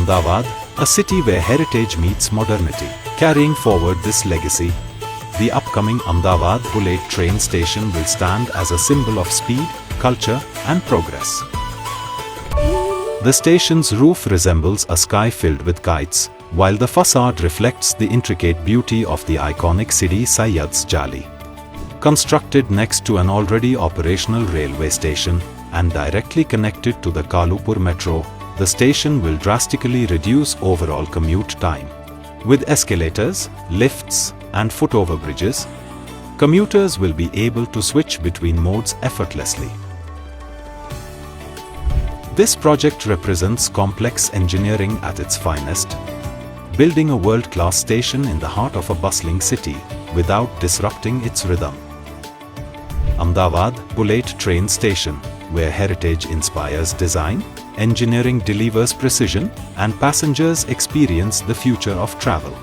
Ahmedabad, a city where heritage meets modernity. Carrying forward this legacy, the upcoming Ahmedabad Bullet train station will stand as a symbol of speed, culture, and progress. The station's roof resembles a sky filled with kites, while the facade reflects the intricate beauty of the iconic Sidi Sayyad's Jali. Constructed next to an already operational railway station and directly connected to the Kalupur metro, the station will drastically reduce overall commute time. With escalators, lifts, and foot-over bridges, commuters will be able to switch between modes effortlessly. This project represents complex engineering at its finest, building a world-class station in the heart of a bustling city without disrupting its rhythm. Ahmedabad Bullet Train Station, where heritage inspires design, engineering delivers precision, and passengers experience the future of travel.